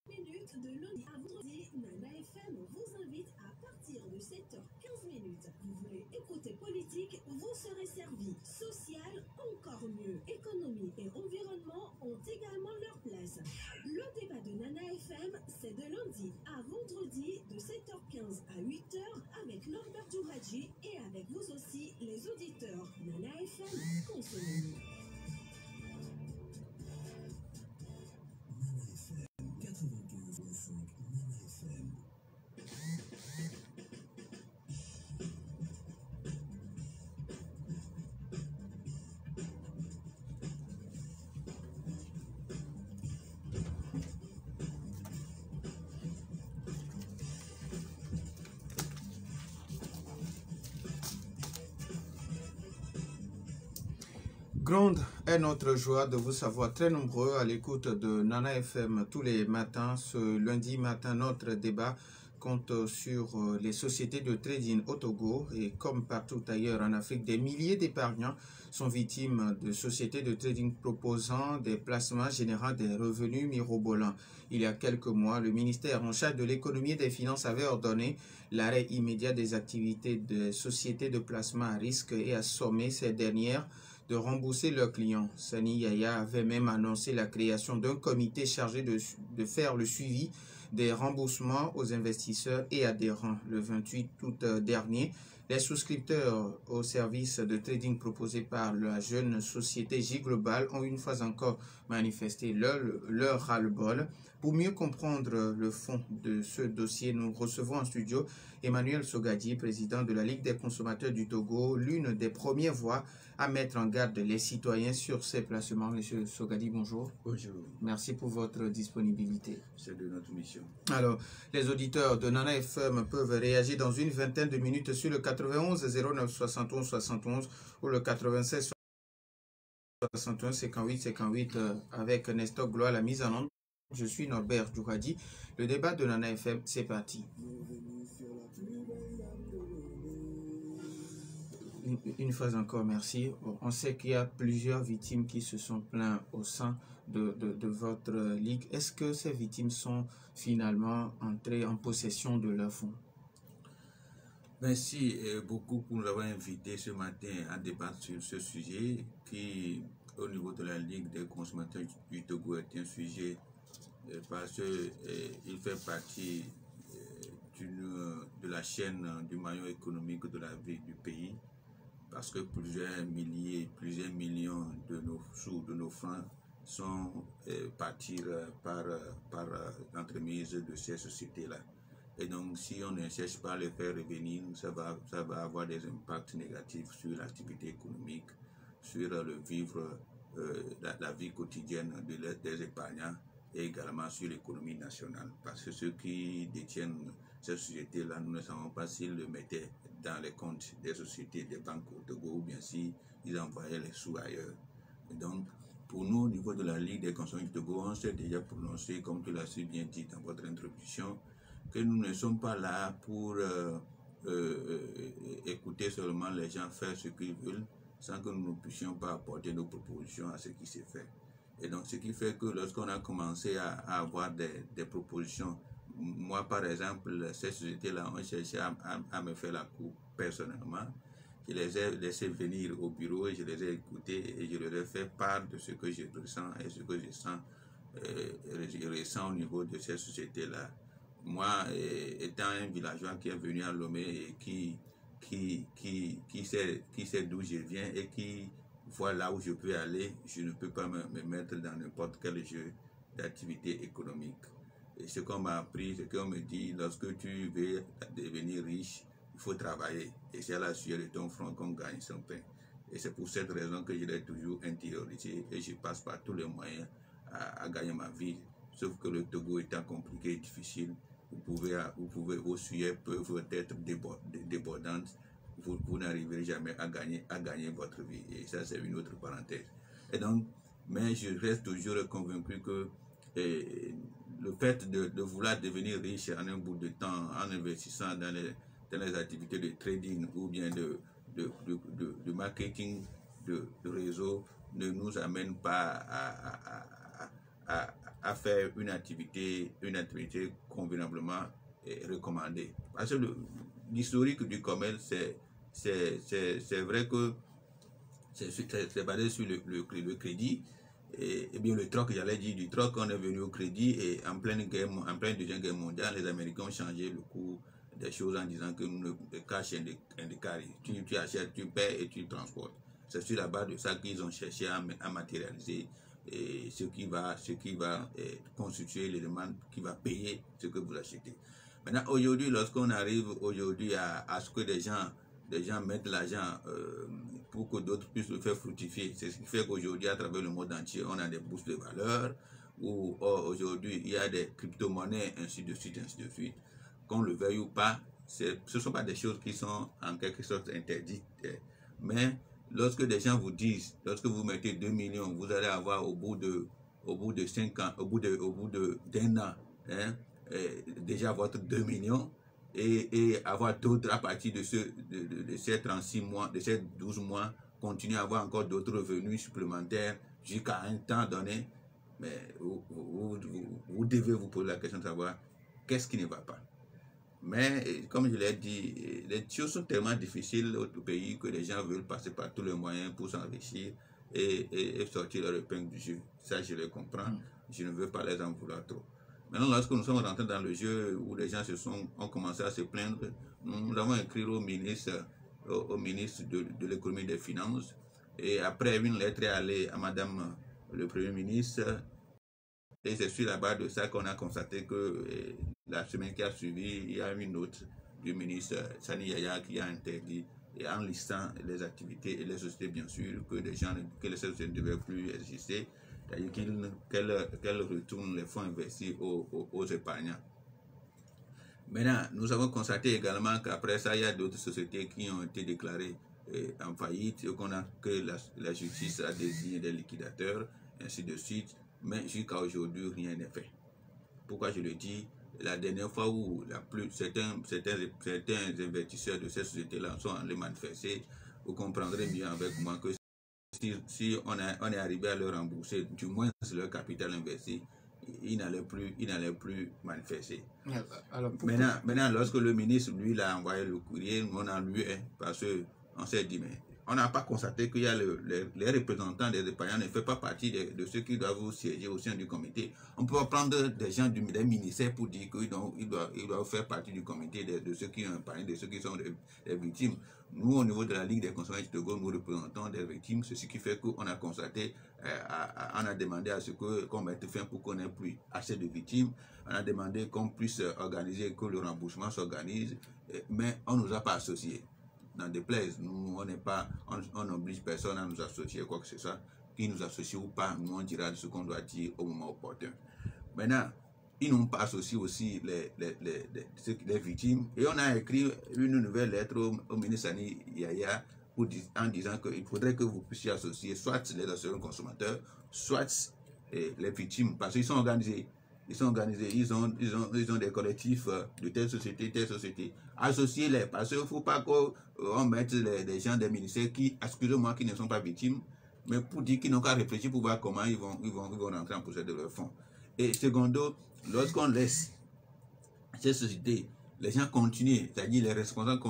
minutes de lundi à vendredi, Nana FM vous invite à partir de 7h15. Vous voulez écouter politique, vous serez servi. Social, encore mieux. Économie et environnement ont également leur place. Le débat de Nana FM, c'est de lundi à vendredi de 7h15 à 8h avec Norbert Djourhadji et avec vous aussi les auditeurs. Nana FM, consommez-nous. Nana FM 95.5, Nana FM. Grande est notre joie de vous savoir très nombreux à l'écoute de Nana FM tous les matins. Ce lundi matin, notre débat compte sur les sociétés de trading au Togo et comme partout ailleurs en Afrique, des milliers d'épargnants sont victimes de sociétés de trading proposant des placements générant des revenus mirobolants. Il y a quelques mois, le ministère en charge de l'économie et des finances avait ordonné l'arrêt immédiat des activités des sociétés de placement à risque et a sommé ces dernières de rembourser leurs clients. Sani Yaya avait même annoncé la création d'un comité chargé de faire le suivi des remboursements aux investisseurs et adhérents. Le 28 août dernier, les souscripteurs aux services de trading proposés par la jeune société J Global ont une fois encore manifesté leur ras-le-bol. Pour mieux comprendre le fond de ce dossier, nous recevons en studio Emmanuel Sogadi, président de la Ligue des consommateurs du Togo, l'une des premières voix à mettre en garde les citoyens sur ces placements. Monsieur Sogadi, bonjour. Bonjour. Merci pour votre disponibilité. C'est de notre mission. Alors, les auditeurs de Nana FM peuvent réagir dans une vingtaine de minutes sur le 91 09 71 71 ou le 96 61 58 58 avec Nestor Gloire à la mise en onde. Je suis Norbert Djourhadji. Le débat de Nana FM, c'est parti. Une fois encore, merci. Bon, on sait qu'il y a plusieurs victimes qui se sont plaintes au sein de votre ligue. Est-ce que ces victimes sont finalement entrées en possession de leurs fonds? Merci beaucoup pour nous avoir invités ce matin à débattre sur ce sujet qui, au niveau de la Ligue des consommateurs du Togo, est un sujet parce qu'il fait partie de la chaîne du maillon économique de la vie du pays. Parce que plusieurs milliers, plusieurs millions de nos sous, de nos francs sont partis par l'entremise de ces sociétés-là. Et donc, si on ne cherche pas à les faire revenir, ça va avoir des impacts négatifs sur l'activité économique, sur le vivre, la vie quotidienne des épargnants et également sur l'économie nationale. Parce que ceux qui détiennent ces sociétés-là, nous ne savons pas s'ils le mettaient dans les comptes des sociétés, des banques au Togo, ou bien s'ils envoyaient les sous ailleurs. Et donc, pour nous, au niveau de la Ligue des consommateurs du Togo, on s'est déjà prononcé, comme tu l'as si bien dit dans votre introduction, que nous ne sommes pas là pour écouter seulement les gens faire ce qu'ils veulent, sans que nous ne puissions pas apporter nos propositions à ce qui s'est fait. Et donc, ce qui fait que lorsqu'on a commencé à avoir des propositions, moi, par exemple, ces sociétés-là ont cherché à me faire la cour personnellement. Je les ai laissés venir au bureau et je les ai écoutés et je leur ai fait part de ce que je ressens et ce que je ressens au niveau de ces sociétés-là. Moi, étant un villageois qui est venu à Lomé et qui sait d'où je viens et qui voit là où je peux aller, je ne peux pas me mettre dans n'importe quel jeu d'activité économique. Et ce qu'on m'a appris, ce qu'on me dit, lorsque tu veux devenir riche, il faut travailler. Et c'est à la sueur de ton front qu'on gagne son pain. Et c'est pour cette raison que je l'ai toujours intériorisé et je passe par tous les moyens à gagner ma vie. Sauf que le Togo étant compliqué et difficile, vos sueurs peuvent être débordantes. Vous n'arriverez jamais à gagner votre vie. Et ça, c'est une autre parenthèse. Et donc, mais je reste toujours convaincu que le fait de vouloir devenir riche en un bout de temps, en investissant dans les activités de trading ou bien de marketing de réseau, ne nous amène pas à faire une activité convenablement recommandée. Parce que l'historique du commerce, c'est vrai que c'est basé sur le crédit. Et bien le troc, j'allais dire du troc, on est venu au crédit et en pleine deuxième guerre mondiale, les Américains ont changé le cours des choses en disant que nous ne cash indicari. Tu achètes, tu paies et tu transportes. C'est sur la base de ça qu'ils ont cherché à matérialiser ce qui va constituer l'élément qui va payer ce que vous achetez. Maintenant, aujourd'hui, lorsqu'on arrive à ce que des gens mettent l'argent pour que d'autres puissent le faire fructifier. C'est ce qui fait qu'aujourd'hui, à travers le monde entier, on a des bourses de valeur, où aujourd'hui, il y a des crypto-monnaies, ainsi de suite, qu'on le veuille ou pas. Ce ne sont pas des choses qui sont en quelque sorte interdites. Mais lorsque des gens vous disent, lorsque vous mettez 2 millions, vous allez avoir au bout de 5 ans, au bout d'un an, déjà votre 2 millions, et avoir d'autres à partir de ces 36 mois, de ces 12 mois, continuer à avoir encore d'autres revenus supplémentaires jusqu'à un temps donné. Mais vous devez vous poser la question de savoir qu'est-ce qui ne va pas. Mais comme je l'ai dit, les choses sont tellement difficiles au pays que les gens veulent passer par tous les moyens pour s'enrichir et sortir leur épingle du jeu. Ça, je le comprends. Je ne veux pas les en vouloir trop. Maintenant, lorsque nous sommes rentrés dans le jeu où les gens ont commencé à se plaindre, nous avons écrit au ministre de l'économie et des finances. Et après, une lettre est allée à madame le premier ministre. Et c'est sur la base de ça qu'on a constaté que la semaine qui a suivi, il y a une note du ministre Sani Yaya qui a interdit, et en listant les activités et les sociétés, bien sûr, que les sociétés ne devaient plus exister, c'est-à-dire qu'elles retournent les fonds investis aux épargnants. Maintenant, nous avons constaté également qu'après ça, il y a d'autres sociétés qui ont été déclarées en faillite, que la justice a désigné des liquidateurs, ainsi de suite. Mais jusqu'à aujourd'hui, rien n'est fait. Pourquoi je le dis? La dernière fois où certains investisseurs de ces sociétés-là sont allés manifester, vous comprendrez bien avec moi que si on est arrivé à leur rembourser, du moins leur capital investi, ils n'allaient plus manifester. Alors, maintenant, lorsque le ministre, lui, l'a envoyé le courrier, on a lu, parce qu'on s'est dit, mais on n'a pas constaté qu'il y a les représentants des épargnants ne font pas partie de ceux qui doivent siéger au sein du comité. On peut pas prendre des gens des ministères pour dire qu'ils doivent faire partie du comité de ceux qui ont épargné, de ceux qui sont des victimes. Nous, au niveau de la Ligue des consommateurs du Togo, nous représentons des victimes. C'est ce qui fait qu'on a constaté, on a demandé à ce qu'on mette fin pour qu'on n'ait plus assez de victimes. On a demandé qu'on puisse organiser, que le remboursement s'organise, mais on ne nous a pas associés. N'en déplaise, nous, on n'oblige personne à nous associer, quoi que ce soit. Qui nous associe ou pas, nous on dira ce qu'on doit dire au moment opportun. Maintenant, ils n'ont pas associé aussi les victimes. Et on a écrit une nouvelle lettre au ministre Sani Yaya en disant qu'il faudrait que vous puissiez associer soit les assureurs consommateurs, soit les victimes, parce qu'ils sont organisés. Ils ont des collectifs de telle société. Associez-les, parce qu'il ne faut pas qu'on mette des gens des ministères qui, excusez-moi, qui ne sont pas victimes, mais pour dire qu'ils n'ont qu'à réfléchir pour voir comment ils vont rentrer en possession de leurs fonds. Et secondo, lorsqu'on laisse ces sociétés, les gens continuent, c'est-à-dire les responsables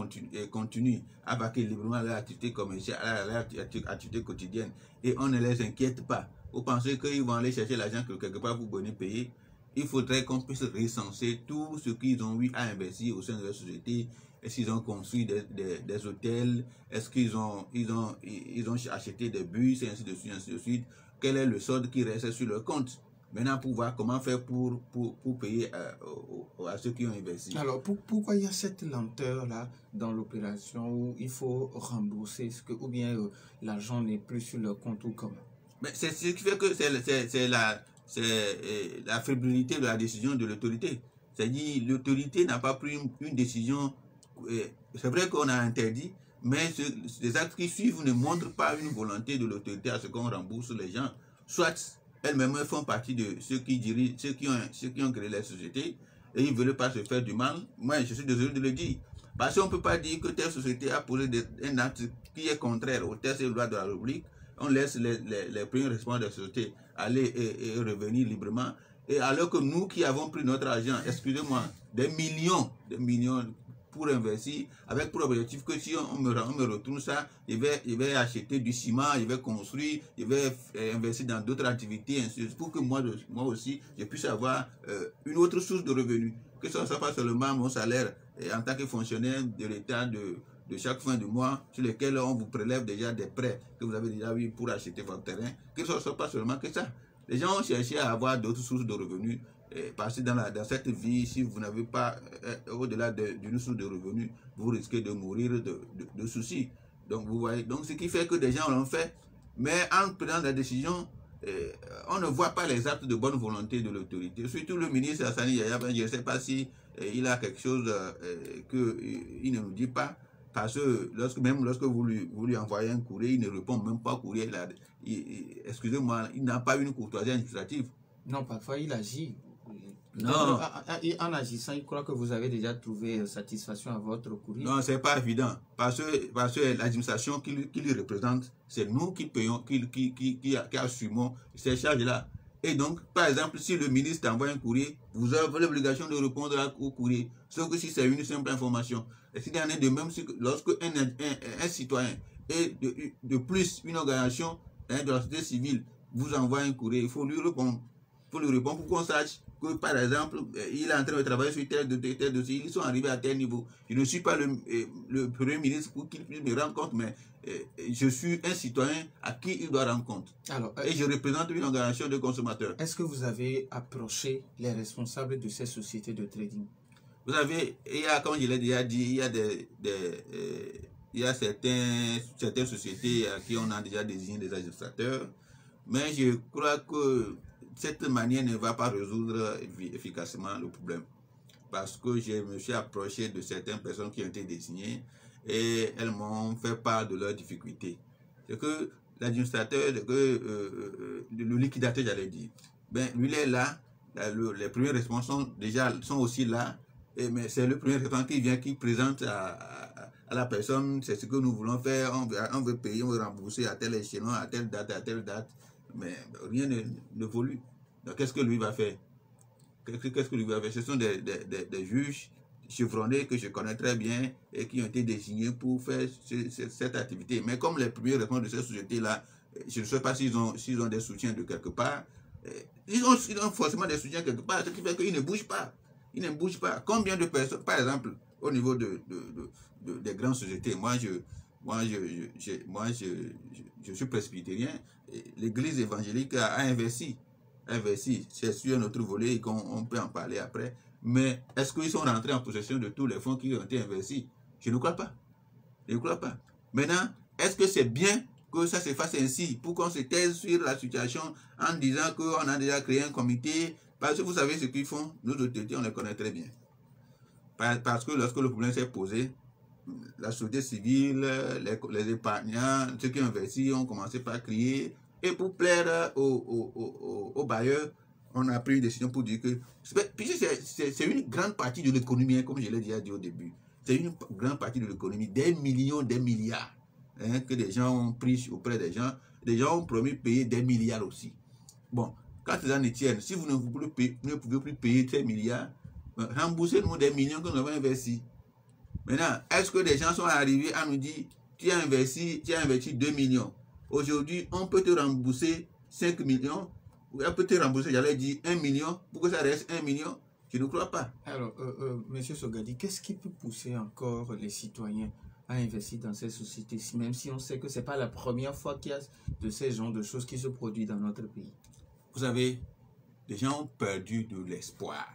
continuent à vaquer librement leur activité commerciale, leur activité quotidienne, et on ne les inquiète pas. Vous pensez qu'ils vont aller chercher l'argent que quelque part vous venez payer? Il faudrait qu'on puisse recenser tout ce qu'ils ont eu à investir au sein de la société. Est-ce qu'ils ont construit des hôtels? Est-ce qu'ils ont acheté des bus, et ainsi de suite. Quel est le solde qui reste sur leur compte? Maintenant, pour voir comment faire pour payer à ceux qui ont investi. Alors, pourquoi il y a cette lenteur-là dans l'opération où il faut rembourser ou bien l'argent n'est plus sur leur compte ou comment? Mais c'est ce qui fait que c'est la fébrilité de la décision de l'autorité. C'est-à-dire, l'autorité n'a pas pris une décision. C'est vrai qu'on a interdit, mais les actes qui suivent ne montrent pas une volonté de l'autorité à ce qu'on rembourse les gens. Soit elles-mêmes font partie de ceux qui dirigent, ceux qui ont créé la société, et ils ne veulent pas se faire du mal. Moi, je suis désolé de le dire. Parce qu'on ne peut pas dire que telle société a posé un acte qui est contraire aux textes et aux lois de la République. On laisse les premiers responsables de la société aller et revenir librement. Et alors que nous qui avons pris notre argent, excusez-moi, des millions pour investir, avec pour objectif que si on me retourne ça, je vais acheter du ciment, je vais construire, je vais investir dans d'autres activités, ainsi de suite, pour que moi aussi, je puisse avoir une autre source de revenus. Que ce ne soit pas seulement mon salaire en tant que fonctionnaire de l'État de chaque fin de mois, sur lesquels on vous prélève déjà des prêts que vous avez déjà eu pour acheter votre terrain, que ce ne soit pas seulement que ça. Les gens ont cherché à avoir d'autres sources de revenus, parce que dans cette vie, si vous n'avez pas, au-delà d'une source de revenus, vous risquez de mourir de soucis. Donc, vous voyez, donc ce qui fait que des gens l'ont fait, mais en prenant la décision, on ne voit pas les actes de bonne volonté de l'autorité. Surtout le ministre Hassani Yahya, je ne sais pas si il a quelque chose qu'il ne nous dit pas, parce que même lorsque vous lui envoyez un courrier, il ne répond même pas au courrier. Excusez-moi, il n'a pas une courtoisie administrative. Non, parfois il agit. Non. En agissant, il croit que vous avez déjà trouvé satisfaction à votre courrier. Non, ce n'est pas évident. Parce que l'administration qui lui représente, c'est nous qui payons, qui assumons ces charges-là. Et donc, par exemple, si le ministre envoie un courrier, vous avez l'obligation de répondre au courrier. Sauf que si c'est une simple information. Et s'il y en a de même, lorsque un citoyen et de plus une organisation de la société civile vous envoie un courrier, il faut lui répondre. Il faut lui répondre pour qu'on sache que, par exemple, il est en train de travailler sur tel dossier, ils sont arrivés à tel niveau. Je ne suis pas le Premier ministre pour qu'il puisse me rendre compte, mais je suis un citoyen à qui il doit rendre compte. Alors, et je représente une organisation de consommateurs. Est-ce que vous avez approché les responsables de ces sociétés de trading? Vous savez, comme je l'ai déjà dit, il y a certaines sociétés à qui on a déjà désigné des administrateurs, mais je crois que cette manière ne va pas résoudre efficacement le problème. Parce que je me suis approché de certaines personnes qui ont été désignées et elles m'ont fait part de leurs difficultés. C'est que l'administrateur, le liquidateur, j'allais dire, ben, lui il est là, les premiers responsables sont aussi là, mais c'est le premier responsable qui vient, qui présente à la personne, c'est ce que nous voulons faire, on veut payer, on veut rembourser à tel échelon, à telle date, mais rien n'évolue. Donc qu'est-ce que lui va faire? Qu'est-ce que lui va faire? Ce sont des juges chevronnés que je connais très bien et qui ont été désignés pour faire cette activité. Mais comme les premiers responsables de cette société-là, je ne sais pas s'ils ont des soutiens de quelque part, ils ont forcément des soutiens quelque part, ce qui fait qu'ils ne bougent pas. Ils ne bougent pas. Combien de personnes, par exemple, au niveau des grandes sociétés, moi je suis presbytérien, l'église évangélique a investi. C'est sur un autre volet et qu'on peut en parler après. Mais est-ce qu'ils sont rentrés en possession de tous les fonds qui ont été investis? Je ne crois pas. Je ne crois pas. Maintenant, est-ce que c'est bien que ça se fasse ainsi pour qu'on se taise sur la situation en disant qu'on a déjà créé un comité? Parce que vous savez ce qu'ils font, nos autorités, on les connaît très bien. Parce que lorsque le problème s'est posé, la société civile, les épargnants, ceux qui ont investi ont commencé par crier. Et pour plaire aux bailleurs, on a pris une décision pour dire que... C'est une grande partie de l'économie, comme je l'ai déjà dit au début. C'est une grande partie de l'économie, des millions, des milliards, que des gens ont pris auprès des gens. Les gens ont promis de payer des milliards aussi. Bon, quand les gens ne tiennent, si vous ne pouvez plus payer ces milliards, remboursez-nous des millions que nous avons investis. Maintenant, est-ce que des gens sont arrivés à nous dire, tu as investi 2 millions. Aujourd'hui, on peut te rembourser 5 millions, ou on peut te rembourser, j'allais dire 1 million, pour que ça reste 1 million. Je ne crois pas. Alors, M. Sogadi, qu'est-ce qui peut pousser encore les citoyens à investir dans ces sociétés, même si on sait que ce n'est pas la première fois qu'il y a de ces genres de choses qui se produisent dans notre pays? Vous savez, les gens ont perdu de l'espoir.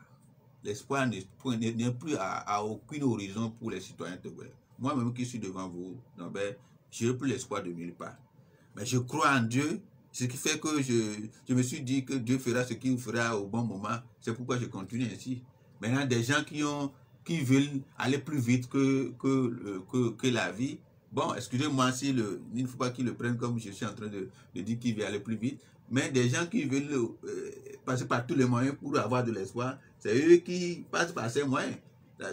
L'espoir n'est plus à aucun horizon pour les citoyens togolais. Moi-même qui suis devant vous, je n'ai plus l'espoir de nulle part. Mais je crois en Dieu, ce qui fait que je me suis dit que Dieu fera ce qu'il fera au bon moment. C'est pourquoi je continue ainsi. Maintenant, des gens qui veulent aller plus vite que la vie, bon, excusez-moi, il ne faut pas qu'ils le prennent comme je suis en train de dire qu'ils veulent aller plus vite, mais des gens qui veulent passer par tous les moyens pour avoir de l'espoir, c'est eux qui passent par ces moyens.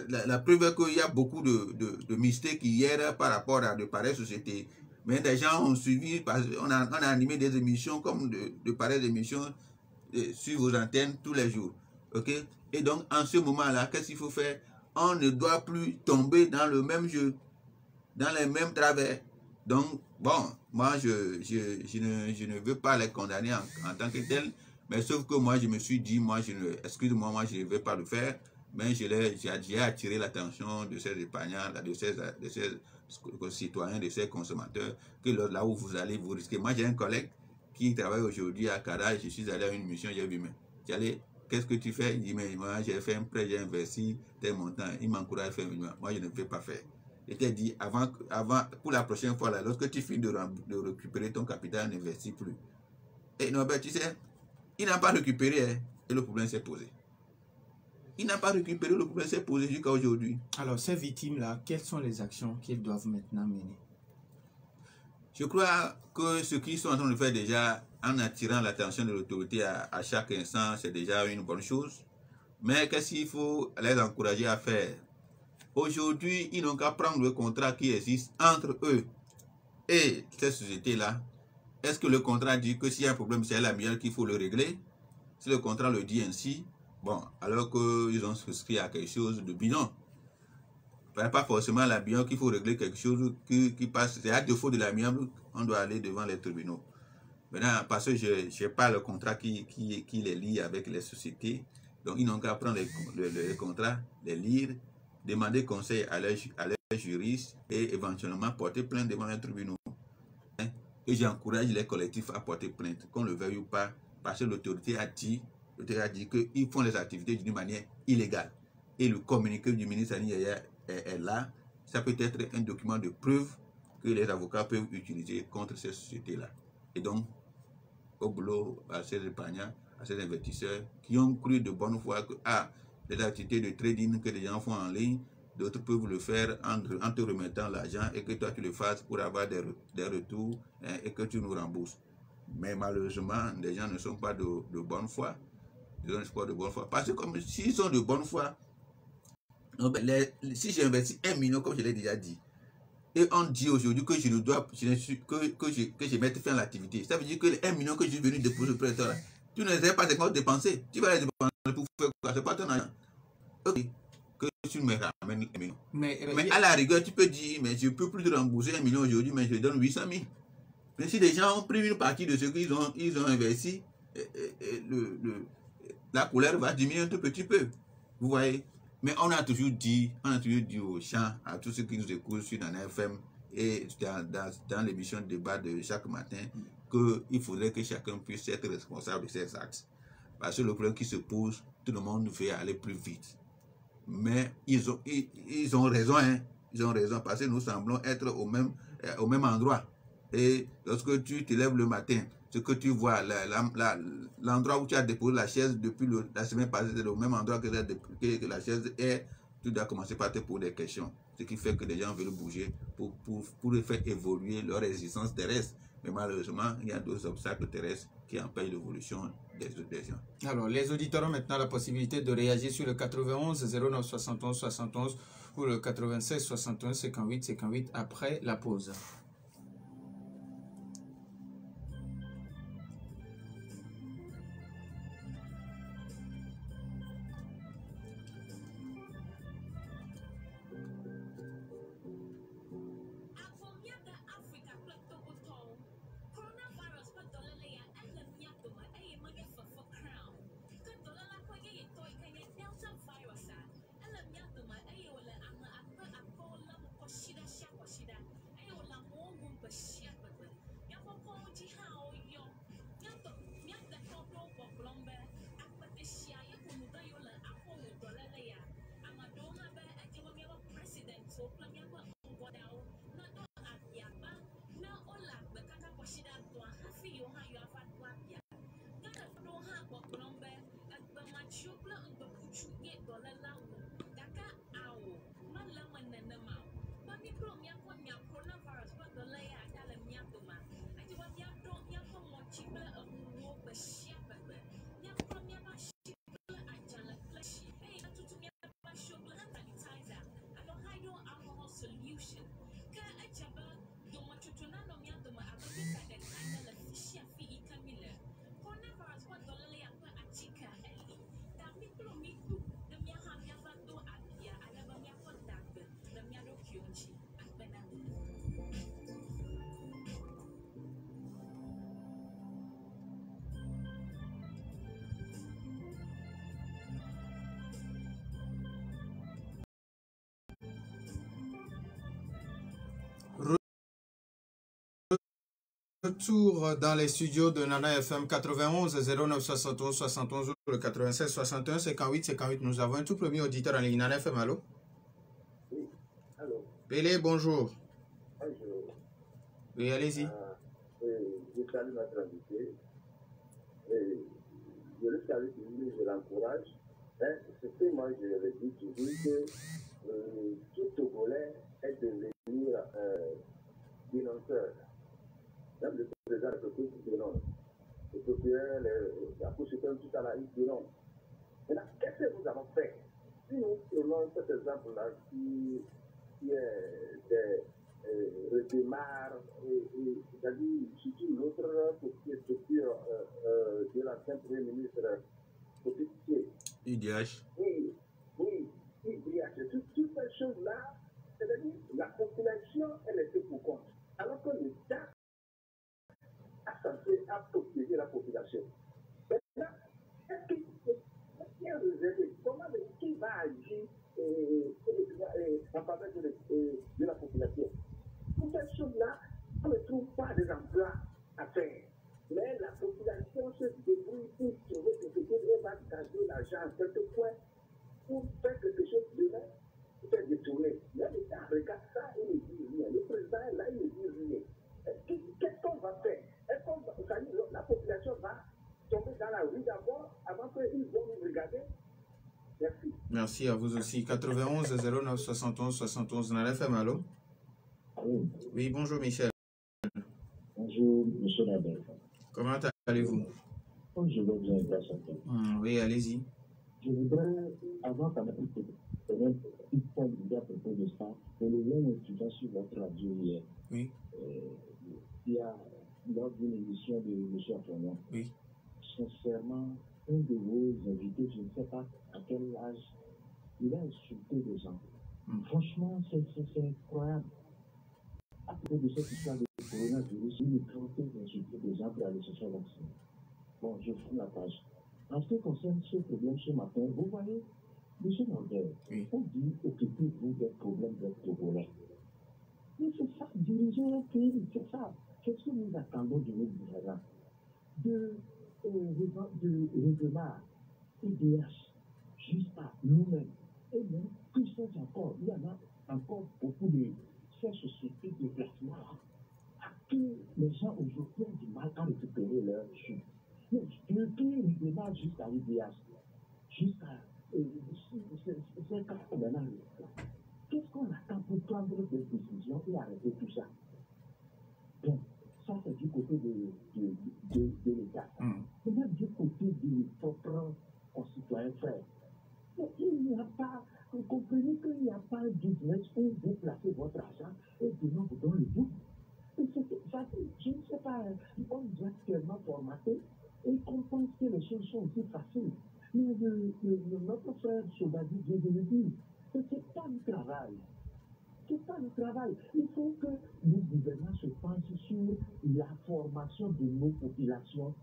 La preuve est qu'il y a beaucoup de mystères hier par rapport à de pareilles sociétés. Mais des gens ont suivi, on a animé des émissions comme de pareilles émissions. sur vos antennes tous les jours. Ok? Et donc, en ce moment-là, qu'est-ce qu'il faut faire? On ne doit plus tomber dans le même jeu, dans les mêmes travers. Donc, bon, moi, je ne veux pas les condamner en tant que tels, mais sauf que moi, je me suis dit, excuse-moi, moi, je ne vais pas le faire, mais j'ai attiré l'attention de ces épargnants, de ces citoyens, de ces consommateurs, que là où vous allez, vous risquez. Moi, j'ai un collègue qui travaille aujourd'hui à Cara, je suis allé à une mission, j'ai vu, mais j'allais, qu'est-ce que tu fais? Il dit, mais moi, j'ai fait un prêt, j'ai investi tel montant, il m'encourage à faire, moi, je ne vais pas faire. Je t'ai dit, avant, pour la prochaine fois, là, lorsque tu finis de récupérer ton capital, n'investis plus. Et Norbert, tu sais, il n'a pas récupéré, hein, et le problème s'est posé. Il n'a pas récupéré, le problème s'est posé jusqu'à aujourd'hui. Alors, ces victimes-là, quelles sont les actions qu'ils doivent maintenant mener? Je crois que ce qu'ils sont en train de faire déjà, en attirant l'attention de l'autorité à chaque instant, c'est déjà une bonne chose. Mais qu'est-ce qu'il faut les encourager à faire? Aujourd'hui, ils n'ont qu'à prendre le contrat qui existe entre eux et cette société-là. Est-ce que le contrat dit que s'il y a un problème, c'est la mienne qu'il faut le régler? Si le contrat le dit ainsi, bon, alors qu'ils ont souscrit à quelque chose de bidon. Pas forcément l'amiable qu'il faut régler quelque chose qui passe. C'est à défaut de l'amiable, on doit aller devant les tribunaux. Maintenant, parce que je n'ai pas le contrat qui les lie avec les sociétés, donc ils n'ont qu'à prendre les contrats, les lire, demander conseil à leurs juristes et éventuellement porter plainte devant les tribunaux. Et j'encourage les collectifs à porter plainte, qu'on le veuille ou pas, parce que l'autorité a dit qu'ils font les activités d'une manière illégale. Et le communiqué du ministre est là. Ça peut être un document de preuve que les avocats peuvent utiliser contre ces sociétés-là. Et donc, au boulot, à ces épargnants, à ces investisseurs qui ont cru de bonne foi que les activités de trading que les gens font en ligne, d'autres peuvent le faire en te remettant l'argent et que toi tu le fasses pour avoir des retours, hein, et que tu nous rembourses. Mais malheureusement, les gens ne sont pas de bonne foi. Ils ne sont pas de bonne foi. Parce que comme s'ils sont de bonne foi, si j'ai investi 1 million, comme je l'ai déjà dit, et on dit aujourd'hui que je ne dois que je mette fin à l'activité, ça veut dire que les 1 million que je suis venu déposer au prêteur, tu ne sais pas comment dépenser. Tu vas les dépenser pour faire quoi? C'est pas ton argent. Ok, que tu me ramènes 1 million. Mais à la rigueur, tu peux dire, mais je ne peux plus te rembourser 1 million aujourd'hui, mais je donne 800 000. Mais si les gens ont pris une partie de ce qu'ils ont investi, la couleur va diminuer un tout petit peu. Vous voyez? Mais on a toujours dit aux gens, à tous ceux qui nous écoutent sur Nana FM et dans l'émission de débat de chaque matin, qu'il faudrait que chacun puisse être responsable de ses actes. Parce que le problème qui se pose, tout le monde veut aller plus vite. Mais ils ont raison, hein. Ils ont raison, parce que nous semblons être au même endroit. Et lorsque tu te lèves le matin, ce que tu vois, l'endroit où tu as déposé la chaise depuis la semaine passée, c'est le même endroit que la chaise est. Tu dois commencer par te poser des questions. Ce qui fait que les gens veulent bouger pour faire évoluer leur existence terrestre. Mais malheureusement, il y a d'autres obstacles terrestres qui empêchent l'évolution des gens. Alors, les auditeurs ont maintenant la possibilité de réagir sur le 91 09 71 71 ou le 96 61 58 58 après la pause. retour dans les studios de Nana FM 91 09 71 71 ou le 96 61 58 58. Nous avons un tout premier auditeur en ligne. Nana FM, allô? Oui, allô. Pélé, bonjour. Bonjour. Oui, allez-y. Je salue notre invité. Je le salue toujours, je l'encourage. Ce que moi je le dis toujours, que tout Togolais est devenir dénonceur. Même le président de Tokyo qui dénonce. Le procureur, la Cour suprême, tout ça là, il dénonce. Maintenant, qu'est-ce que nous avons fait? Si nous prenons cet exemple-là qui est redémarre, c'est-à-dire surtout l'autre structure de l'ancien Premier ministre Copitier. IDH. Oui, IDH. Toutes ces choses-là, c'est-à-dire la population, elle était pour compte. Alors que l'État a protéger la population. Maintenant, est-ce qu'il y a réservé? Comment qui va agir en faveur de la population? Pour ces choses-là, on ne trouve pas des emplois à faire. Mais la population se débrouille pour trouver quelque chose et va gager l'argent quelque point pour faire quelque chose de là, pour faire détourner. Là, l'État regarde ça et ne dit rien. Le président est là, il ne dit rien. Qu'est-ce qu'on va faire? Est-ce qu'on va, la population va tomber dans la rue d'abord avant qu'ils vont nous regarder? Merci. Merci à vous aussi. 91 09 71 71. Nana FM, allô? Oui. Oui, bonjour Michel. Bonjour, monsieur Nabel. Comment allez-vous? Je vais bien, grâce à toi. Oui, allez-y. Je voudrais, avant qu'on ait une petite idée à propos de ça, que le lien étudiant sur votre radio hier. Oui. Il y a, lors d'une émission de M. Antoine. Oui. Sincèrement, un de vos invités, je ne sais pas à quel âge, il a insulté des gens. Franchement, c'est incroyable. À propos de cette histoire de coronavirus, il est tenté d'insulter des gens pour aller se faire vacciner. Bon, je ferme la page. En ce qui concerne ce problème ce matin, vous voyez, M. Norbert, oui. On dit occupez-vous des problèmes des Togolais. Mais c'est ça, diriger un pays, c'est ça. Qu'est-ce que nous attendons de nos gouvernants? De règlement IDH jusqu'à nous-mêmes. Et même plus encore, il y en a encore beaucoup de ces sociétés de placement à qui les gens aujourd'hui ont du mal à récupérer leur chute. Depuis règlement jusqu'à IDH, jusqu'à ces cas maintenant. Qu'est-ce qu'on attend pour prendre des décisions et arrêter tout ça? Donc, ça c'est du côté de l'État. Maintenant, du côté de nos propres concitoyens frères. Mais il n'y a pas, vous comprenez qu'il n'y a pas un business où vous placez votre argent et demain vous donne le bout. Et ça, je ne sais pas, on est actuellement formaté et qu'on pense que les choses sont aussi faciles. Mais notre frère Sobadi vient de le dire. Ce n'est pas le travail. C'est pas le travail. Il faut que nos gouvernements se penchent sur la formation de nos populations,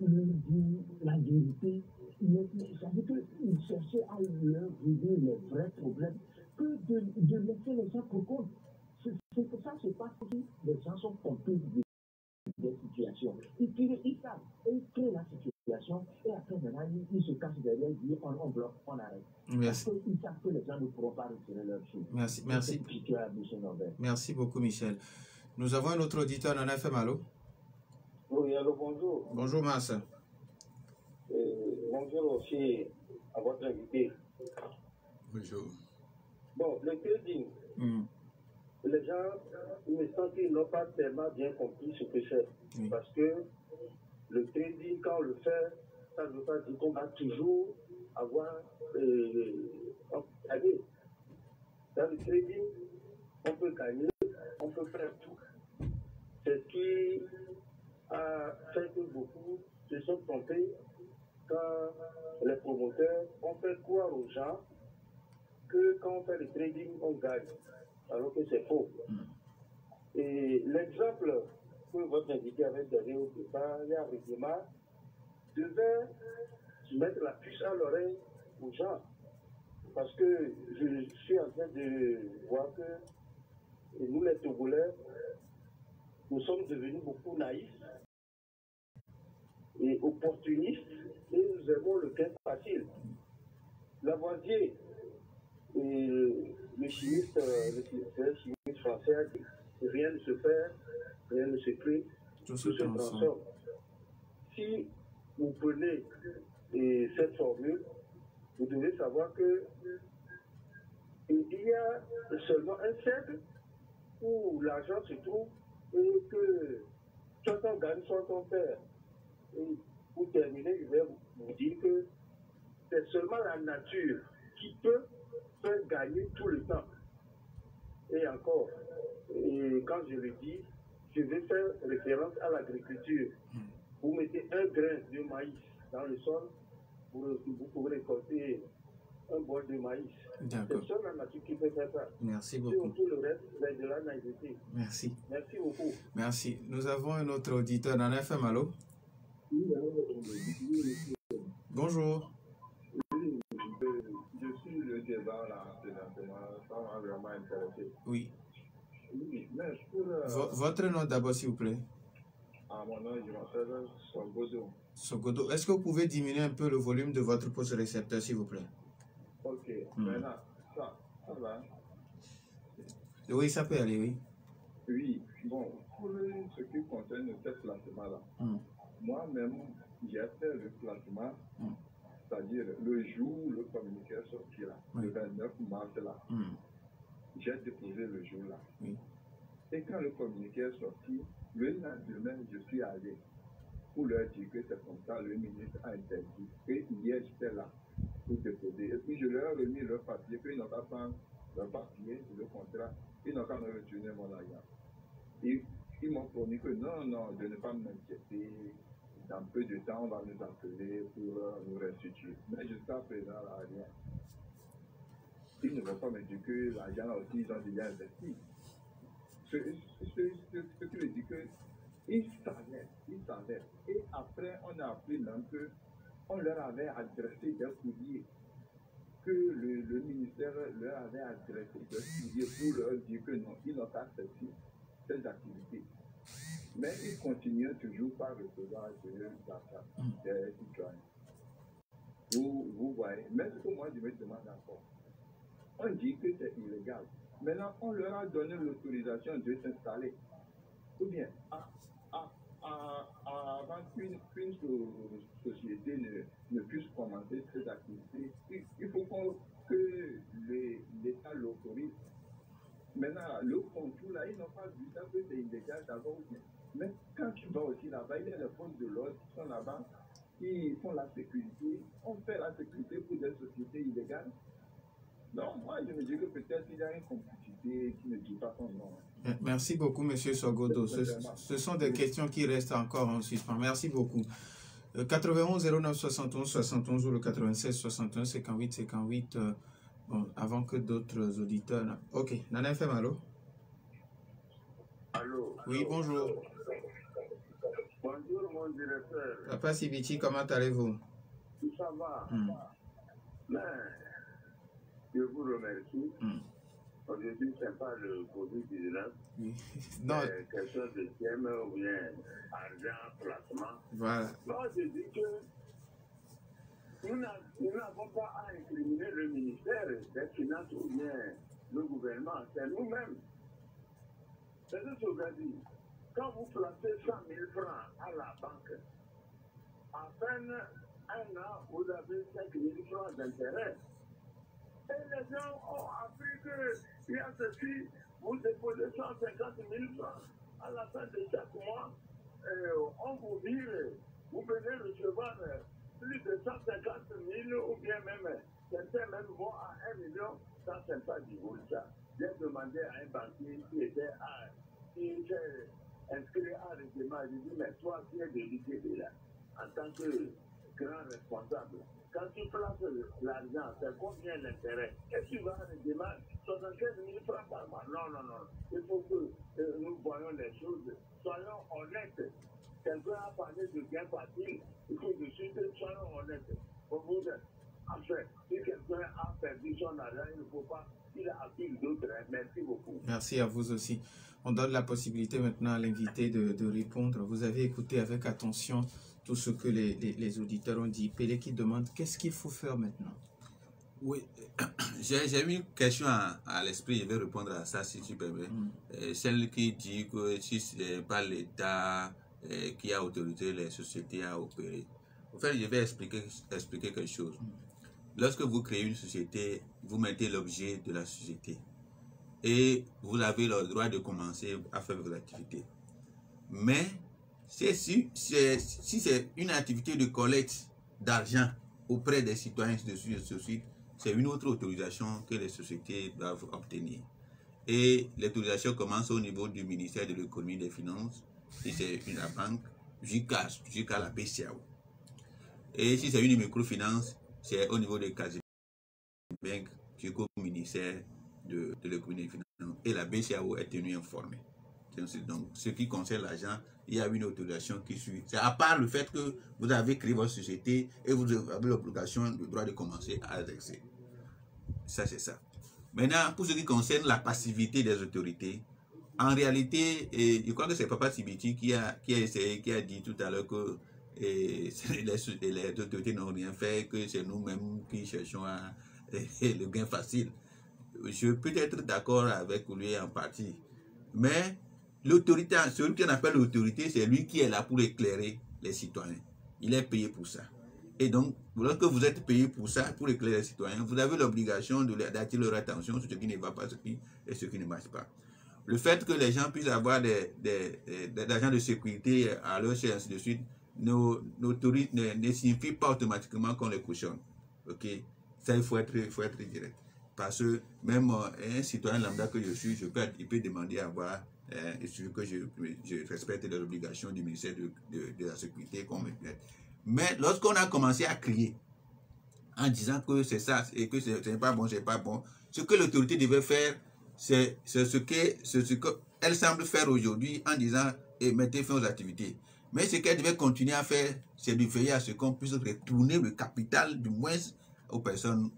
la vérité. Ça veut dire qu'ils cherchaient à leur régler les vrais problèmes que de laisser les gens pour compte. C'est pour ça que c'est pas que les gens sont complices des situations. Ils savent, ils créent la situation et après maintenant ils se cachent derrière, ils disent on bloque, on arrête. Merci. Parce qu'ils savent que les gens ne pourront pas retirer leur chose. Merci. Merci beaucoup Michel. Nous avons un autre auditeur en FM, allô? Oui, allô, bonjour. Bonjour Massa. Bonjour aussi à votre invité. Bonjour. Bon, le trading, les gens, il me semble qu'ils n'ont pas tellement bien compris ce que c'est. Parce que le trading, quand on le fait, ça ne veut pas dire qu'on va toujours avoir gagné. Dans le trading, on peut gagner, on peut faire tout. C'est ce qui a fait que beaucoup se sont trompés quand les promoteurs ont fait croire aux gens que quand on fait le trading, on gagne, alors que c'est faux. Et l'exemple que votre invité avait donné au départ, il y a un règlement, devait mettre la puce à l'oreille aux gens. Parce que je suis en train de voir que nous, les Togolais, nous sommes devenus beaucoup naïfs et opportunistes et nous aimons le gain facile. Lavoisier, et le chimiste français, a dit rien ne se perd, rien ne se crée, tout se transforme. Si vous prenez cette formule, vous devez savoir que il y a seulement un cercle où l'argent se trouve et que soit on gagne, soit on perd. Et pour terminer, je vais vous dire que c'est seulement la nature qui peut faire gagner tout le temps. Et encore, et quand je le dis, je vais faire référence à l'agriculture. Vous mettez un grain de maïs dans le sol, vous pouvez récolter un bol de maïs. C'est seule la nature qui peut faire ça. Merci beaucoup. Tout le reste, c'est de la naïveté. Merci. Merci beaucoup. Merci. Nous avons un autre auditeur dans FM. Allô? Bonjour. Oui, je suis le débat là, ça m'a vraiment intéressé. Oui. Oui, mais pour... Votre nom d'abord, s'il vous plaît. Mon nom, je m'appelle Sogodo. Sogodo. Est-ce que vous pouvez diminuer un peu le volume de votre poste récepteur, s'il vous plaît? Ok, maintenant, ça va. Oui, ça peut aller, oui. Oui, bon, pour ce qui concerne ce placement-là, moi-même, j'ai fait le placement, c'est-à-dire le jour où le communiqué est sorti là, le 29 mars là, j'ai déposé le jour là. Et quand le communiqué est sorti, le lendemain, je suis allé pour leur dire que c'est comme ça, le ministre a interdit. Et hier, j'étais là pour déposer. Et puis je leur ai remis leur papier, qu'ils n'ont pas pris leur papier, le contrat, ils n'ont pas me retourné mon argent. Et ils m'ont promis que non, de ne pas m'inquiéter. Dans peu de temps, on va nous appeler pour nous restituer. Mais jusqu'à présent, là, rien. Ils ne veulent pas me dire que l'argent aussi, ils ont déjà investi. Ce qui veut dire que ils savaient. Et après, on a appris même qu'on leur avait adressé des courriers, que le ministère leur avait adressé des courriers pour leur dire que non, ils n'ont pas accepté ces activités. Mais ils continuent toujours par recevoir des citoyens. Vous voyez. Mais ce que moi je me demande encore, on dit que c'est illégal. Maintenant, on leur a donné l'autorisation de s'installer. Ou bien, avant qu'une société ne puisse commencer ses activités, il faut que l'État l'autorise. Maintenant, le contour, là, ils n'ont pas vu ça, que c'est illégal d'abord ou bien. Mais quand tu vas aussi là-bas, il y a les forces de l'ordre qui sont là-bas, qui font la sécurité. On fait la sécurité pour des sociétés illégales. Donc, moi, je me dis que peut-être il y a une complicité qui ne dit pas son nom. Merci beaucoup, M. Sogodo. Ce sont des questions qui restent encore en suspens. Merci beaucoup. 91 09 71 71 ou le 96 61 58 58. Bon, avant que d'autres auditeurs... Ok, Nana FM, allô? Allô? Oui, bonjour. Bonjour, mon directeur. Papa Sibichi, comment allez-vous? Ça va. Mais, je vous remercie. Aujourd'hui, ce n'est pas le Covid-19. Oui. Non. C'est quelque chose de thème ou bien argent, placement. Voilà. Moi, je dis que nous n'avons pas à incriminer le ministère des Finances ou bien le gouvernement. C'est nous-mêmes. C'est ce que je dis. Quand vous placez 100 000 francs à la banque, à peine un an, vous avez 5 000 francs d'intérêt. Et les gens ont appris qu'il y a ceci, vous déposez 150 000 francs. À la fin de chaque mois, on vous vire, vous venez recevoir plus de 150 000 ou bien même, certains même vont à 1 million, ça c'est pas du bon ça. J'ai demandé à un banquier qui était inscrit à règlement, je dis, mais toi qui es délicat là, en tant que grand responsable, quand tu places l'argent, c'est combien l'intérêt? Et tu vas à règlement 75 000 francs par mois. Non. Il faut que nous voyons les choses. Soyons honnêtes. Quelqu'un a parlé de gain facile. Il faut de suite, soyons honnêtes. Enfin, si quelqu'un a perdu son argent, il ne faut pas qu'il attire d'autres. Merci beaucoup. Merci à vous aussi. On donne la possibilité maintenant à l'invité de répondre. Vous avez écouté avec attention tout ce que les auditeurs ont dit. Pélé qui demande qu'est-ce qu'il faut faire maintenant? Oui, j'ai une question à l'esprit, je vais répondre à ça si tu permets. Celle qui dit que si ce n'est pas l'État qui a autorisé les sociétés à opérer. En fait, je vais expliquer quelque chose. Lorsque vous créez une société, vous mettez l'objet de la société et vous avez le droit de commencer à faire vos activités. Mais si c'est une activité de collecte d'argent auprès des citoyens de suite, c'est une autre autorisation que les sociétés doivent obtenir. Et l'autorisation commence au niveau du ministère de l'économie et des finances, si c'est une banque, jusqu'à la BCAO. Et si c'est une microfinance, c'est au niveau des casiers banques jusqu'au ministère de l'économie et des finances. Et la BCAO est tenue informée. Donc, ce qui concerne l'argent, il y a une autorisation qui suit. C'est à part le fait que vous avez créé votre société et vous avez l'obligation, le droit de commencer à exercer. Ça, c'est ça. Maintenant, pour ce qui concerne la passivité des autorités, en réalité, je crois que c'est Papa Sibiti qui a dit tout à l'heure que les autorités n'ont rien fait, que c'est nous-mêmes qui cherchons le gain facile. Je peux être d'accord avec lui en partie, mais l'autorité, celui qu'on appelle l'autorité, c'est lui qui est là pour éclairer les citoyens. Il est payé pour ça. Et donc, lorsque vous êtes payé pour ça, pour éclairer les citoyens, vous avez l'obligation d'attirer leur attention sur ce qui ne va pas et ce qui ne marche pas. Le fait que les gens puissent avoir des agents de sécurité à leur chair, ainsi de suite, ne signifie pas automatiquement qu'on les cautionne. Ok? Ça, il faut être direct. Parce que même un citoyen lambda que je suis, il peut demander à avoir, il suffit que je respecte les obligations du ministère de la Sécurité qu'on me plaît. Mais lorsqu'on a commencé à crier en disant que c'est ça et que ce n'est pas bon, c'est pas bon, ce que l'autorité devait faire, c'est ce qu'elle semble faire aujourd'hui en disant mettez fin aux activités. Mais ce qu'elle devait continuer à faire, c'est de veiller à ce qu'on puisse retourner le capital, du moins aux personnes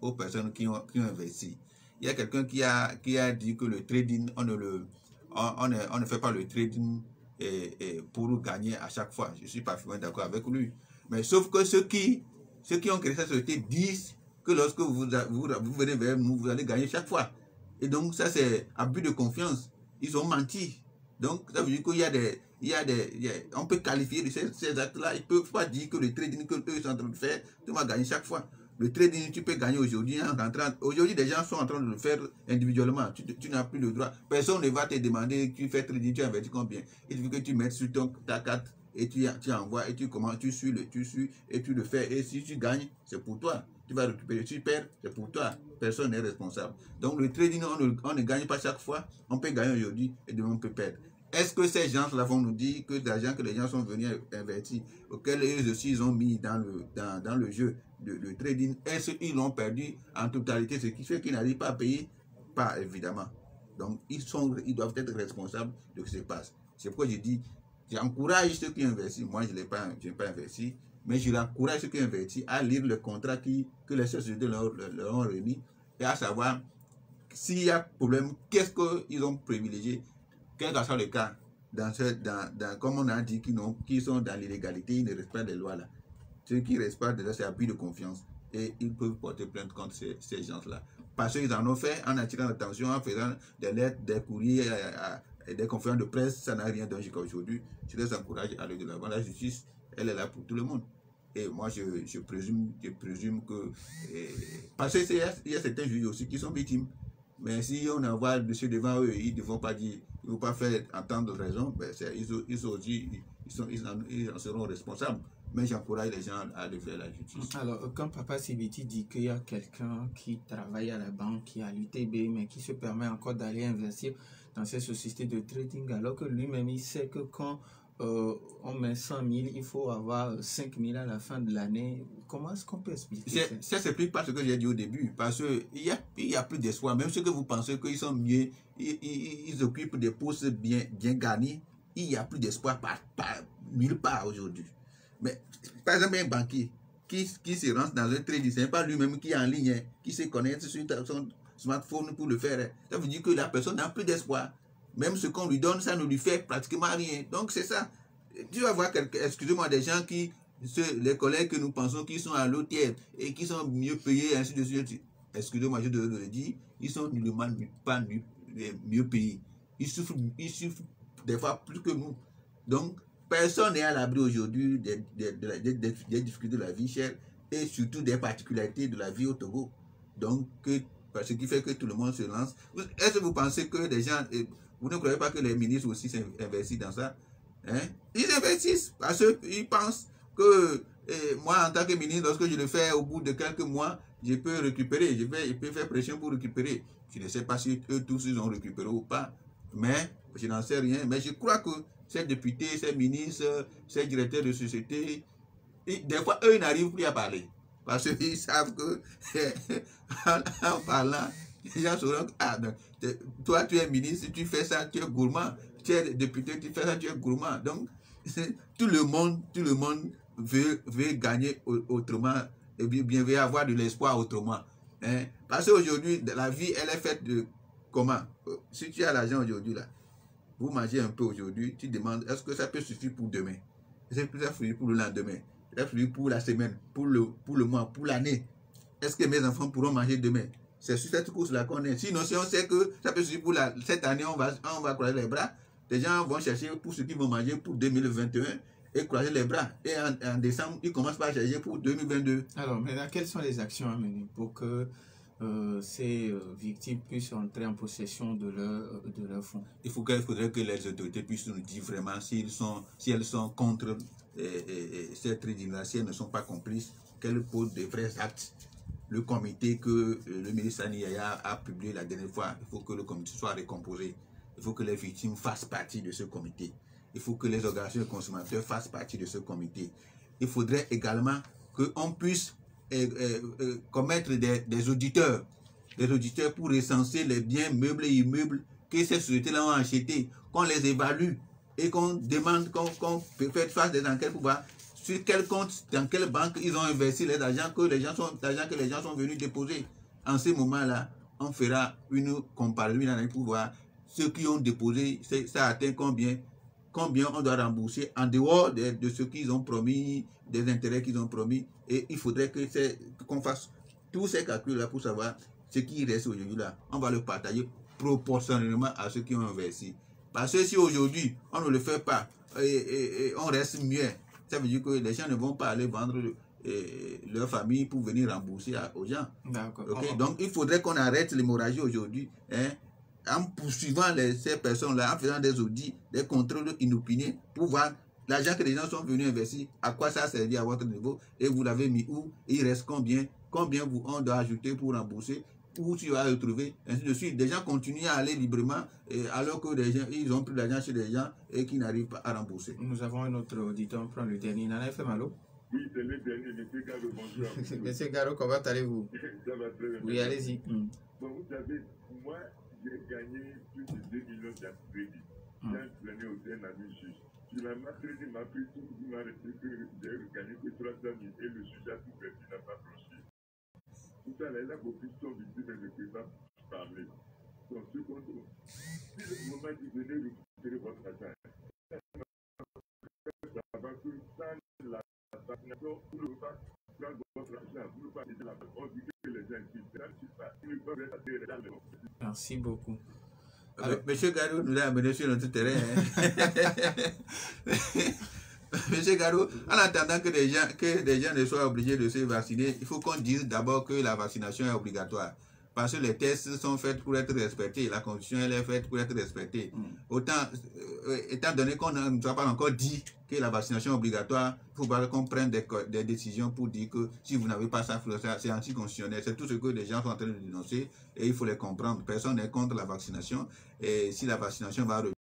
qui ont investi. Il y a quelqu'un qui a dit que le trading, on ne fait pas le trading pour gagner à chaque fois. Je suis parfaitement d'accord avec lui. Mais sauf que ceux qui ont créé cette société disent que lorsque vous venez vers nous, vous allez gagner chaque fois. Et donc ça c'est abus de confiance. Ils ont menti. Donc ça veut dire qu'il on peut qualifier de ces actes-là. Ils ne peuvent pas dire que le trading que eux sont en train de faire, tu vas gagner chaque fois. Le trading, tu peux gagner aujourd'hui en rentrant. Aujourd'hui, des gens sont en train de le faire individuellement. Tu n'as plus le droit. Personne ne va te demander, tu fais trading, tu investis combien. Il suffit que tu mettes sur ta carte et tu envoies et tu suis et tu le fais. Et si tu gagnes, c'est pour toi. Tu vas récupérer. Si tu perds, c'est pour toi. Personne n'est responsable. Donc le trading, on ne gagne pas chaque fois. On peut gagner aujourd'hui et demain on peut perdre. Est-ce que ces gens-là vont nous dire que l'argent que les gens sont venus investir, auquel eux aussi ils ont mis dans le jeu de trading, est-ce qu'ils l'ont perdu en totalité, ce qui fait qu'ils n'arrivent pas à payer? Pas évidemment. Donc ils doivent être responsables de ce qui se passe. C'est pourquoi je dis, j'encourage ceux qui investissent. Moi je n'ai pas investi, mais je encourage ceux qui investissent à lire le contrat que les sociétés leur ont remis et à savoir s'il y a problème, qu'est-ce qu'ils ont privilégié. Quel que soit le cas, comme on a dit, qui sont dans l'illégalité, ils ne respectent les lois là. Ceux qui respectent les lois, c'est appui de confiance. Et ils peuvent porter plainte contre ces gens-là. Parce qu'ils en ont fait en attirant l'attention, en faisant des lettres, des courriers, des conférences de presse, ça n'a rien donné jusqu'à aujourd'hui. Je les encourage à aller de l'avant. La justice, elle est là pour tout le monde. Et moi, je présume que... parce qu'il y a certains juges aussi qui sont victimes. Mais si on envoie le dossier devant eux, ils ne vont pas dire, ils ne vont pas faire entendre raison, ben ils en seront responsables. Mais j'encourage les gens à aller faire la justice. Alors, quand Papa Sibiti dit qu'il y a quelqu'un qui travaille à la banque, qui est à l'UTB, mais qui se permet encore d'aller investir dans ces sociétés de trading, alors que lui-même, il sait que quand on met 100 000, il faut avoir 5 000 à la fin de l'année. Comment est-ce qu'on peut expliquer ça? Ça s'explique par ce que j'ai dit au début. Parce qu'il y a plus d'espoir. Même ceux que vous pensez qu'ils sont mieux, ils occupent des postes bien gagnés, il n'y a plus d'espoir nulle part aujourd'hui. Mais par exemple, un banquier qui se lance dans un trading, ce n'est pas lui-même qui est en ligne, qui se connecte sur smartphone pour le faire. Ça veut dire que la personne n'a plus d'espoir. Même ce qu'on lui donne, ça ne lui fait pratiquement rien. Donc c'est ça. Tu vas voir, excusez-moi, des gens qui, les collègues que nous pensons qui sont à l'eau tiède et qui sont mieux payés, ainsi de suite. Excusez-moi, je dois le dire, ils sont nullement pas mieux payés. Ils souffrent des fois plus que nous. Donc, personne n'est à l'abri aujourd'hui des difficultés de la vie chère et surtout des particularités de la vie au Togo. Donc, ce qui fait que tout le monde se lance. Est-ce que vous pensez que des gens, vous ne croyez pas que les ministres aussi s'investissent dans ça? Hein? Ils investissent parce qu'ils pensent que moi, en tant que ministre, lorsque je le fais au bout de quelques mois, je peux récupérer, je peux faire pression pour récupérer. Je ne sais pas si eux tous ils ont récupéré ou pas, mais je n'en sais rien. Mais je crois que ces députés, ces ministres, ces directeurs de société, des fois, eux, ils n'arrivent plus à parler. Parce qu'ils savent que, en parlant, les gens sauront que, ah, donc, toi, tu es ministre, tu fais ça, tu es gourmand. Tu es député, tu fais ça, tu es gourmand. Donc, tout le monde veut gagner autrement, et bien veut avoir de l'espoir autrement. Hein? Parce qu'aujourd'hui, la vie, elle est faite de comment? Si tu as l'argent aujourd'hui, là, vous mangez un peu aujourd'hui, tu demandes, est-ce que ça peut suffire pour demain? Est-ce que ça suffit pour le lendemain? Ça suffit pour la semaine, pour le mois, pour l'année? Est-ce que mes enfants pourront manger demain? C'est sur cette course-là qu'on est. Sinon, si on sait que ça peut suffire pour cette année, on va croiser les bras. Les gens vont chercher pour ce qu'ils vont manger pour 2021 et croiser les bras. Et en décembre, ils commencent par chercher pour 2022. Alors, maintenant, quelles sont les actions à mener pour que ces victimes puissent entrer en possession de leur fonds? Il faudrait que les autorités puissent nous dire vraiment si elles sont contre ces trading-là, si elles ne sont pas complices, qu'elles posent de vrais actes. Le comité que le ministre Aniyaya a publié la dernière fois, il faut que le comité soit récomposé. Il faut que les victimes fassent partie de ce comité. Il faut que les organisations de consommateurs fassent partie de ce comité. Il faudrait également qu'on puisse commettre des auditeurs pour recenser les biens meubles et immeubles que ces sociétés-là ont achetés, qu'on les évalue et qu'on demande, qu'on fait face des enquêtes pour voir sur quel compte, dans quelle banque ils ont investi les argents que les gens sont venus déposer. En ce moment-là, on fera une comparaison pour voir ceux qui ont déposé, ça atteint combien on doit rembourser en dehors de ce qu'ils ont promis, des intérêts qu'ils ont promis. Et il faudrait qu'on fasse tous ces calculs-là pour savoir ce qui reste aujourd'hui là. On va le partager proportionnellement à ceux qui ont investi. Parce que si aujourd'hui, on ne le fait pas et on reste muet, ça veut dire que les gens ne vont pas aller vendre leur famille pour venir rembourser aux gens. D'accord. Okay? Donc, il faudrait qu'on arrête l'hémorragie aujourd'hui, hein, en poursuivant ces personnes-là, en faisant des audits, des contrôles inopinés pour voir l'argent que les gens sont venus investir, à quoi ça sert à votre niveau, et vous l'avez mis où, et il reste combien on doit ajouter pour rembourser, où tu vas retrouver, ainsi de suite. Des gens continuent à aller librement, alors que les gens, ils ont pris l'argent chez les gens et qui n'arrivent pas à rembourser. Nous avons un autre auditeur, on prend le dernier. Nana FM, allô? Oui, c'est le dernier, monsieur Garo, bonjour. Monsieur Garo, comment allez-vous? Ça va très bien. Oui, allez-y. Bon, vous savez, moi, j'ai gagné plus de 2 millions d'après-midi. J'ai entraîné aussi un ami juge. Sur la mercredi, m'a pris tout, il m'a resté que j'ai gagné que 300 000 et le sujet a tout perdu, n'a pas franchi. Tout à l'heure, là, vos fils sont victimes et ne peuvent pas parler. Donc, ce qu'on trouve, si le moment dit venez récupérer votre argent, ça va que sans la vaccination, vous ne pouvez pas prendre votre argent, vous ne pouvez pas aider la personne. On dit que les gens qui ne peuvent pas aider dans le monde. Merci beaucoup. Alors, Monsieur Garo nous a amené sur notre terrain. Hein. Monsieur Garo, en attendant que les gens ne soient obligés de se vacciner, il faut qu'on dise d'abord que la vaccination est obligatoire. Parce que les tests sont faits pour être respectés, la condition elle est faite pour être respectée. Autant, étant donné qu'on ne soit pas encore dit que la vaccination est obligatoire, il faut qu'on prenne des décisions pour dire que si vous n'avez pas ça, c'est anticonstitutionnel. C'est tout ce que les gens sont en train de dénoncer et il faut les comprendre. Personne n'est contre la vaccination et si la vaccination va réduire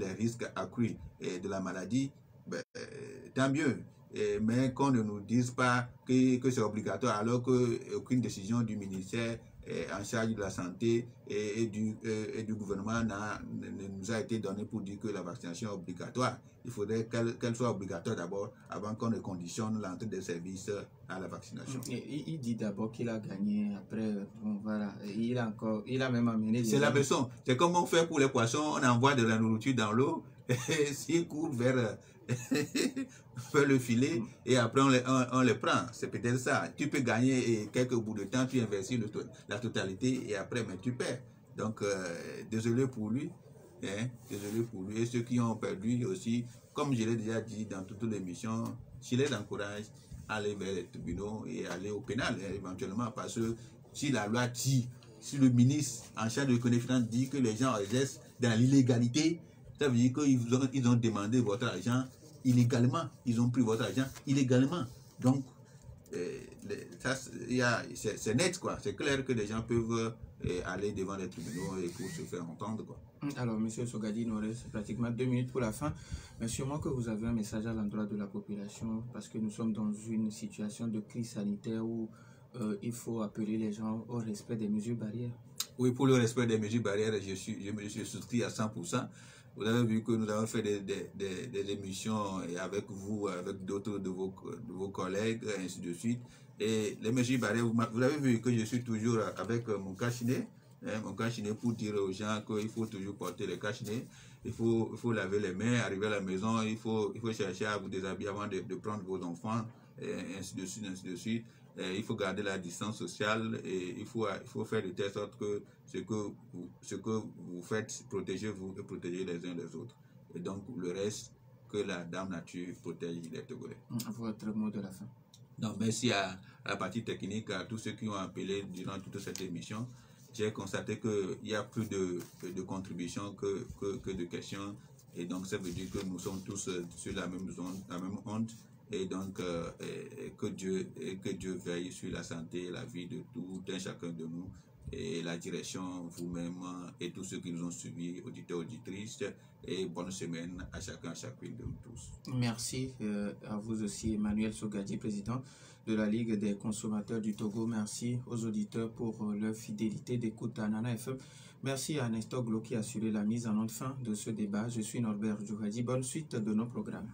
les risques accrus de la maladie, ben, tant mieux. mais qu'on ne nous dise pas que c'est obligatoire, alors qu'aucune décision du ministère en charge de la santé et du gouvernement ne nous a été donnée pour dire que la vaccination est obligatoire. Il faudrait qu'elle soit obligatoire d'abord, avant qu'on ne conditionne l'entrée des services à la vaccination. Il dit d'abord qu'il a gagné, après, bon, voilà, il a même amené... C'est la leçon. C'est comme on fait pour les poissons, on envoie de la nourriture dans l'eau, et s'ils courent vers le filet, et après on les prend. C'est peut-être ça. Tu peux gagner et quelques bouts de temps, tu investis la totalité, et après, mais tu perds. Donc, désolé pour lui. Désolé pour lui. Et ceux qui ont perdu aussi, comme je l'ai déjà dit dans toutes les missions, je les encourage à aller vers les tribunaux et aller au pénal éventuellement, parce que si la loi dit, si le ministre en charge de l'économie finance dit que les gens exercent dans l'illégalité, ça veut dire qu'ils ont demandé votre argent illégalement, ils ont pris votre argent illégalement. Donc, c'est net, quoi. C'est clair que les gens peuvent aller devant les tribunaux et pour se faire entendre, quoi. Alors, M. Sogadi, il nous reste pratiquement 2 minutes pour la fin, mais sûrement que vous avez un message à l'endroit de la population, parce que nous sommes dans une situation de crise sanitaire où il faut appeler les gens au respect des mesures barrières. Oui, pour le respect des mesures barrières, je me suis souscrit à 100%. Vous avez vu que nous avons fait des émissions avec vous, avec d'autres de vos collègues, et ainsi de suite. Et les mesures barrières, vous avez vu que je suis toujours avec mon cache-nez, pour dire aux gens qu'il faut toujours porter les cache-nez. Il faut laver les mains, arriver à la maison, il faut chercher à vous déshabiller avant de prendre vos enfants, et ainsi de suite, ainsi de suite. Il faut garder la distance sociale et il faut faire de telle sorte que ce que vous faites, protégez-vous et protégez les uns les autres. Et donc, le reste, que la Dame Nature protège les Togolais. Votre mot de la fin. Donc, merci à la partie technique, à tous ceux qui ont appelé durant toute cette émission. J'ai constaté qu'il y a plus de contributions que de questions. Et donc, ça veut dire que nous sommes tous sur la même zone, la même onde. Et donc, que Dieu veille sur la santé et la vie de tout un chacun de nous. Et la direction, vous-même et tous ceux qui nous ont suivis, auditeurs, auditrices. Et bonne semaine à chacun, à chacune de nous tous. Merci à vous aussi, Emmanuel Sogadi, président de la Ligue des consommateurs du Togo. Merci aux auditeurs pour leur fidélité d'écoute à Nana FM. Merci à Nestor Glo qui a assuré la mise en onde fin de ce débat. Je suis Norbert Djouradi. Bonne suite de nos programmes.